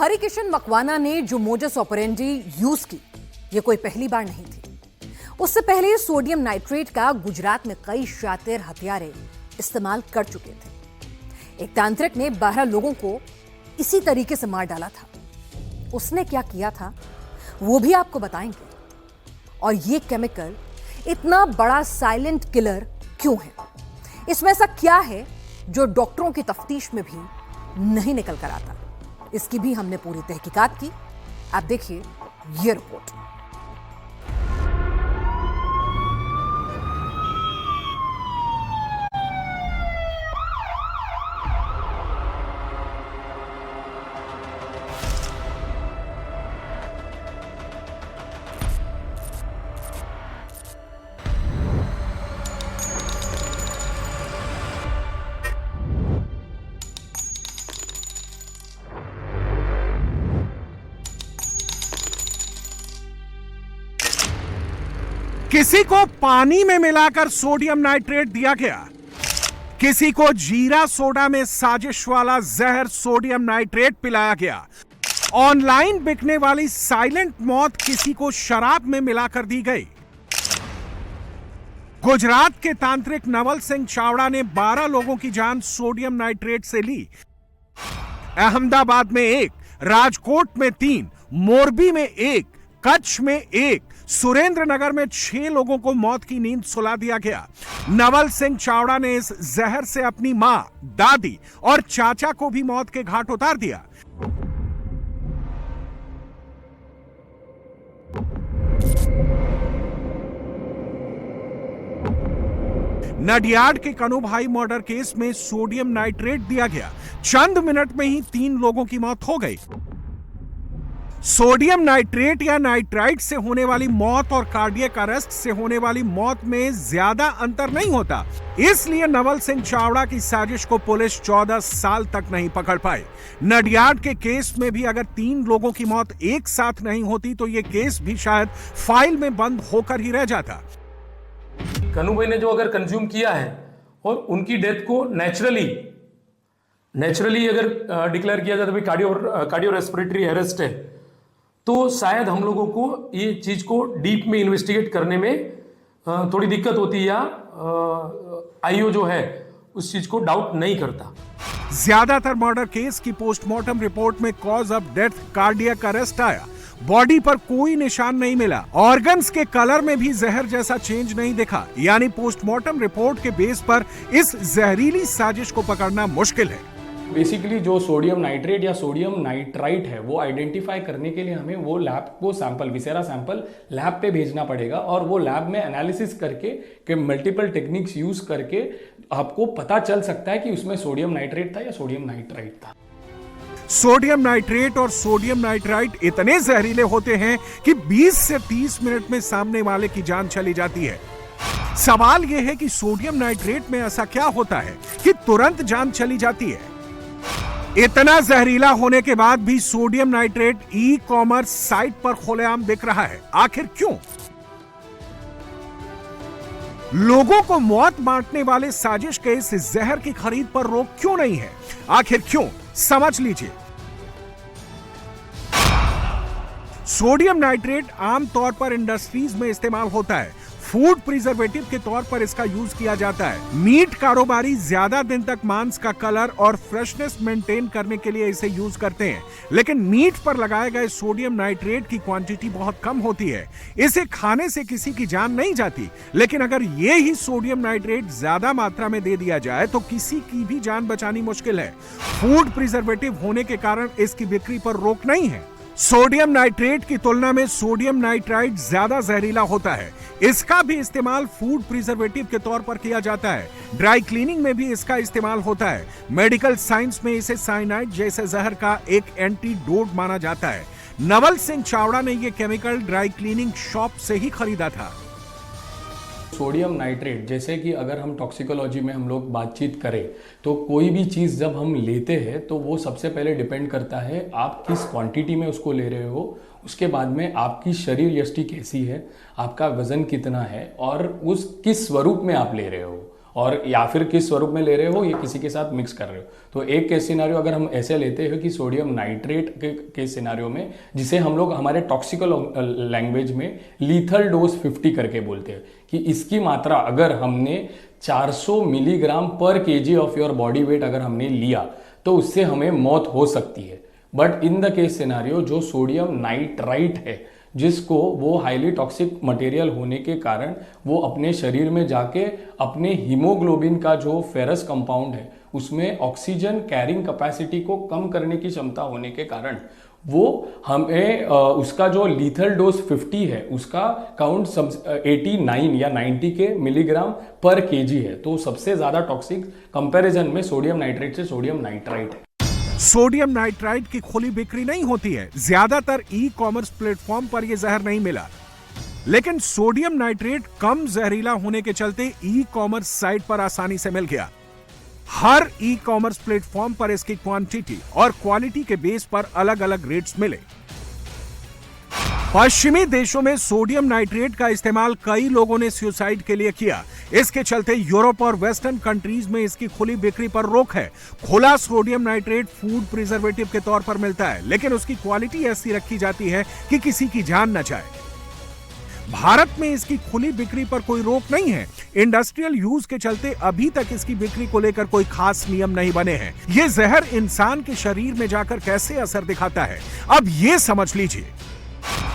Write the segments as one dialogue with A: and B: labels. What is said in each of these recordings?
A: हरिकिशन मकवाना ने जो Moses operandi use की, ये कोई पहली बार नहीं थी। उससे पहले सोडियम नाइट्रेट का गुजरात में कई शातिर हथियारे इस्तेमाल कर चुके थे। एक तांत्रिक ने 12 लोगों को इसी तरीके से मार डाला था। उसने क्या किया था वो भी आपको बताएंगे। और ये केमिकल इतना बड़ा साइलेंट किलर क्यों है? इसमें ऐसा क्या है जो डॉक्टरों की तफ्तीश में भी नहीं निकल कर आता? इसकी भी हमने पूरी तहकीकात की। आप देखिए ये रिपोर्ट।
B: किसी को पानी में मिलाकर सोडियम नाइट्रेट दिया गया, किसी को जीरा सोडा में साजिश वाला जहर सोडियम नाइट्रेट पिलाया गया। ऑनलाइन बिकने वाली साइलेंट मौत किसी को शराब में मिलाकर दी गई। गुजरात के तांत्रिक नवल सिंह चावड़ा ने 12 लोगों की जान सोडियम नाइट्रेट से ली। अहमदाबाद में 1, राजकोट में 3, मोरबी में 1, कच्छ में 1, सुरेंद्रनगर में 6 लोगों को मौत की नींद सुला दिया गया। नवल सिंह चावड़ा ने इस जहर से अपनी मां, दादी और चाचा को भी मौत के घाट उतार दिया। नडियाड के कनु भाई मर्डर केस में सोडियम नाइट्रेट दिया गया। चंद मिनट में ही 3 लोगों की मौत हो गई। सोडियम नाइट्रेट या नाइट्राइट से होने वाली मौत और कार्डियक अरेस्ट से होने वाली मौत में ज्यादा अंतर नहीं होता। इसलिए नवल सिंह चावड़ा की साजिश को पुलिस 14 साल तक नहीं पकड़ पाई। नडियाड के केस में भी अगर 3 लोगों की मौत एक साथ नहीं होती तो यह केस भी शायद फाइल में बंद होकर ही रह जाता।
C: कन्नू भाई ने जो अगर कंज्यूम किया है और उनकी डेथ को नेचुरली अगर डिक्लेयर किया जाए तो कार्डियो रेस्पिरेटरी अरेस्ट है, तो शायद हम लोगों को ये चीज को डीप में इन्वेस्टिगेट करने में थोड़ी दिक्कत होती है, या आईओ जो है उस चीज को डाउट नहीं करता।
B: ज्यादातर मर्डर केस की पोस्टमार्टम रिपोर्ट में cause of death cardiac arrest आया। बॉडी पर कोई निशान नहीं मिला। ऑर्गन्स के कलर में भी जहर जैसा चेंज नहीं दिखा। यानी पोस्टमार्टम रिपोर्ट के बेस पर इस जहरीली साजिश को पकड़ना मुश्किल है।
D: बेसिकली जो सोडियम नाइट्रेट या सोडियम नाइट्राइट है वो आइडेंटिफाई करने के लिए हमें वो लैब को सैंपल, विसेरा सैंपल लैब पे भेजना पड़ेगा, और वो लैब में एनालिसिस करके कि मल्टीपल टेक्निक्स यूज करके आपको पता चल सकता है कि उसमें सोडियम नाइट्रेट था या सोडियम नाइट्राइट था।
B: सोडियम नाइट्रेट और सोडियम नाइट्राइट इतने जहरीले होते हैं कि 20 से 30 मिनट में सामने वाले की जान चली जाती है। सवाल यह है कि सोडियम नाइट्रेट में ऐसा क्या होता है कि तुरंत जान चली जाती है? इतना जहरीला होने के बाद भी सोडियम नाइट्रेट ई-कॉमर्स साइट पर खुलेआम बिक रहा है। आखिर क्यों? लोगों को मौत बांटने वाले साजिश के इस जहर की खरीद पर रोक क्यों नहीं है? आखिर क्यों? समझ लीजिए। सोडियम नाइट्रेट आमतौर पर इंडस्ट्रीज में इस्तेमाल होता है। फूड प्रिजर्वेटिव के तौर पर इसका यूज किया जाता है। मीट कारोबारी ज्यादा दिन तक मांस का कलर और फ्रेशनेस मेंटेन करने के लिए इसे यूज करते हैं, लेकिन मीट पर लगाए गए सोडियम नाइट्रेट की क्वांटिटी बहुत कम होती है। इसे खाने से किसी की जान नहीं जाती, लेकिन अगर ये ही सोडियम नाइट्रेट ज्यादा मात्रा में दे दिया जाए तो किसी की भी जान बचानी मुश्किल है। फूड प्रिजर्वेटिव होने के कारण इसकी बिक्री पर रोक नहीं है। सोडियम नाइट्रेट की तुलना में सोडियम नाइट्राइट ज्यादा जहरीला होता है। इसका भी इस्तेमाल फूड प्रिजर्वेटिव के तौर पर किया जाता है। ड्राई क्लीनिंग में भी इसका इस्तेमाल होता है। मेडिकल साइंस में इसे साइनाइड जैसे जहर का एक एंटीडोट माना जाता है। नवल सिंह चावड़ा ने यह केमिकल ड्राई क्लीनिंग शॉप से ही खरीदा था।
D: सोडियम नाइट्रेट, जैसे कि अगर हम टॉक्सिकोलॉजी में हम लोग बातचीत करें तो कोई भी चीज़ जब हम लेते हैं तो वो सबसे पहले डिपेंड करता है आप किस क्वांटिटी में उसको ले रहे हो, उसके बाद में आपकी शरीर यष्टि कैसी है, आपका वजन कितना है और उस किस स्वरूप में आप ले रहे हो, और या फिर किस स्वरूप में ले रहे हो, ये किसी के साथ मिक्स कर रहे हो। तो एक केस सिनारियो अगर हम ऐसे लेते हैं कि सोडियम नाइट्रेट के केस सिनारियो में, जिसे हम लोग हमारे टॉक्सिकल लैंग्वेज में लीथल डोज 50 करके बोलते हैं, कि इसकी मात्रा अगर हमने 400 मिलीग्राम पर KG of your body weight अगर हमने लिया तो उससे हमें मौत हो सकती है। But in the case scenario जो सोडियम नाइट्राइट है, जिसको वो हाईली टॉक्सिक मटेरियल होने के कारण वो अपने शरीर में जाके अपने हीमोग्लोबिन का जो फेरस कंपाउंड है उसमें ऑक्सीजन कैरिंग कैपेसिटी को कम करने की क्षमता होने के कारण वो हमें उसका जो लीथल डोज 50 है उसका काउंट 89 या 90 के मिलीग्राम पर केजी है। तो सबसे ज्यादा टॉक्सिक कंपैरिजन में सोडियम नाइट्रेट से सोडियम नाइट्राइट है।
B: सोडियम नाइट्राइट की खुली बिक्री नहीं होती है। ज्यादातर ई कॉमर्स प्लेटफॉर्म पर यह जहर नहीं मिला, लेकिन सोडियम नाइट्रेट कम जहरीला होने के चलते ई कॉमर्स साइट पर आसानी से मिल गया। हर ई कॉमर्स प्लेटफॉर्म पर इसकी क्वांटिटी और क्वालिटी के बेस पर अलग अलग रेट्स मिले। पश्चिमी देशों में सोडियम नाइट्रेट का इस्तेमाल कई लोगों ने सुसाइड के लिए किया। इसके चलते यूरोप और वेस्टर्न कंट्रीज में इसकी खुली बिक्री पर रोक है। खुला सोडियम नाइट्रेट फूड प्रिजर्वेटिव के तौर पर मिलता है, लेकिन उसकी क्वालिटी ऐसी रखी जाती है कि किसी की जान न जाए। भारत में इसकी खुली बिक्री पर कोई रोक नहीं है। इंडस्ट्रियल यूज के चलते अभी तक इसकी बिक्री को लेकर कोई खास नियम नहीं बने हैं। ये जहर इंसान के शरीर में जाकर कैसे असर दिखाता है, अब ये समझ लीजिए।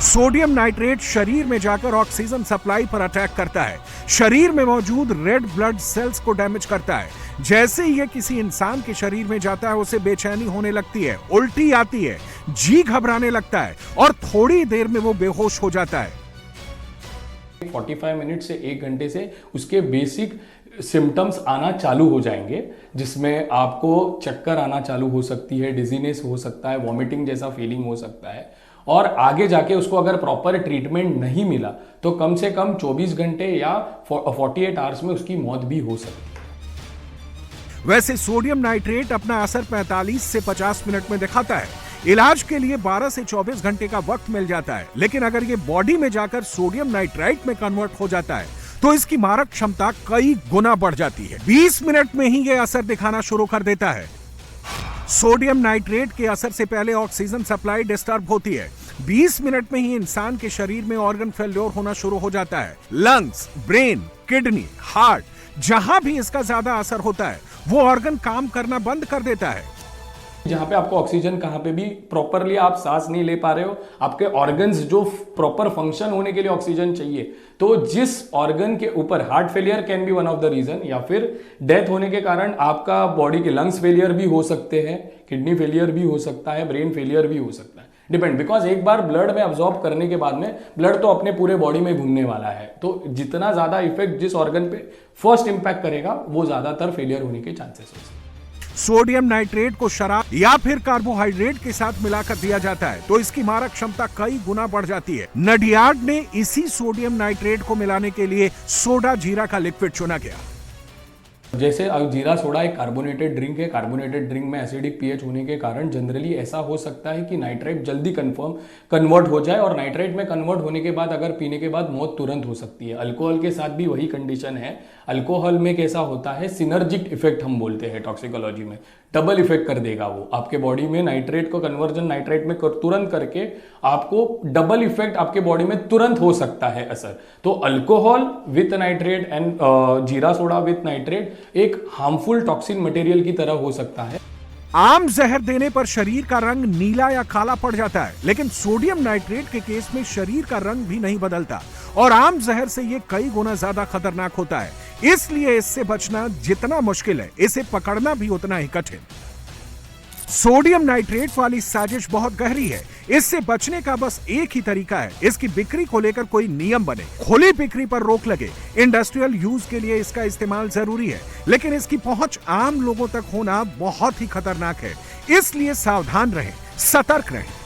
B: सोडियम नाइट्रेट शरीर में जाकर ऑक्सीजन सप्लाई पर अटैक करता है, शरीर में मौजूद रेड ब्लड सेल्स को डैमेज करता है। जैसे ही यह किसी इंसान के शरीर में जाता है उसे बेचैनी होने लगती है, उल्टी आती है, जी घबराने लगता है और थोड़ी देर में वो बेहोश हो जाता है।
D: 45 मिनट से 1 घंटे से उसके बेसिक सिम्टम्स आना चालू हो जाएंगे, जिसमें आपको चक्कर आना चालू हो सकती है, डिजीनेस हो सकता है, वॉमिटिंग जैसा फीलिंग हो सकता है। और आगे जाके उसको अगर प्रॉपर ट्रीटमेंट नहीं मिला तो कम से कम 24 घंटे या 48 आवर्स में उसकी मौत भी हो सकती है।
B: वैसे सोडियम नाइट्रेट अपना असर 45 से 50 मिनट में दिखाता है। इलाज के लिए 12 से 24 घंटे का वक्त मिल जाता है, लेकिन अगर ये बॉडी में जाकर सोडियम नाइट्राइट में कन्वर्ट हो जाता है तो इसकी मारक क्षमता कई गुना बढ़ जाती है। 20 मिनट में ही ये असर दिखाना शुरू कर देता है। सोडियम नाइट्रेट के असर से पहले ऑक्सीजन सप्लाई डिस्टर्ब होती है। 20 मिनट में ही इंसान के शरीर में ऑर्गन फेल्योर होना शुरू हो जाता है। लंग्स, ब्रेन, किडनी, हार्ट, जहां भी इसका ज्यादा असर होता है वो ऑर्गन काम करना बंद कर देता है।
D: जहां पे आपको ऑक्सीजन कहां पे भी प्रॉपरली आप सांस नहीं ले पा रहे हो, आपके ऑर्गन्स जो प्रॉपर फंक्शन होने के लिए ऑक्सीजन चाहिए, तो जिस ऑर्गन के ऊपर heart failure can be one of the reason, या फिर डेथ होने के कारण आपका बॉडी के लंग्स फेलियर भी हो सकते हैं, किडनी फेलियर भी हो सकता है, ब्रेन फेलियर भी हो सकता है, डिपेंड। बिकॉज एक बार ब्लड में अब्सॉर्ब करने के बाद में ब्लड तो अपने पूरे बॉडी में घूमने वाला है, तो जितना ज्यादा इफेक्ट जिस ऑर्गन पे फर्स्ट इंपैक्ट करेगा वो ज्यादातर फेलियर होने के चांसेस होते हैं।
B: सोडियम नाइट्रेट को शराब या फिर कार्बोहाइड्रेट के साथ मिलाकर दिया जाता है तो इसकी मारक क्षमता कई गुना बढ़ जाती है। नडियाड ने इसी सोडियम नाइट्रेट को मिलाने के लिए सोडा जीरा का लिक्विड चुना गया।
D: जैसे जीरा सोडा एक कार्बोनेटेड ड्रिंक है, कार्बोनेटेड ड्रिंक में एसिडिक पीएच होने के कारण जनरली ऐसा हो सकता है कि नाइट्रेट जल्दी कन्वर्ट हो जाए, और नाइट्रेट में कन्वर्ट होने के बाद अगर पीने के बाद मौत तुरंत हो सकती है। अल्कोहल के साथ भी वही कंडीशन है। अल्कोहल में कैसा होता है, सिनर्जिक इफेक्ट हम बोलते हैं टॉक्सिकोलॉजी में, डबल इफेक्ट कर देगा वो आपके बॉडी में। नाइट्रेट को कन्वर्जन नाइट्रेट में तुरंत करके आपको डबल इफेक्ट आपके बॉडी में तुरंत हो सकता है असर। तो अल्कोहल विथ नाइट्रेट एंड जीरा सोडा विथ नाइट्रेट एक हार्मफुल टॉक्सिन मटेरियल की तरह हो सकता है।
B: आम जहर देने पर शरीर का रंग नीला या काला पड़ जाता है, लेकिन सोडियम नाइट्रेट के केस में शरीर का रंग भी नहीं बदलता और आम जहर से ये कई गुना ज्यादा खतरनाक होता है। इसलिए इससे बचना जितना मुश्किल है, इसे पकड़ना भी उतना ही कठिन। सोडियम नाइट्रेट वाली साजिश बहुत गहरी है। इससे बचने का बस एक ही तरीका है, इसकी बिक्री को लेकर कोई नियम बने, खुली बिक्री पर रोक लगे। इंडस्ट्रियल यूज के लिए इसका इस्तेमाल जरूरी है, लेकिन इसकी पहुंच आम लोगों तक होना बहुत ही खतरनाक है। इसलिए सावधान रहें, सतर्क रहें।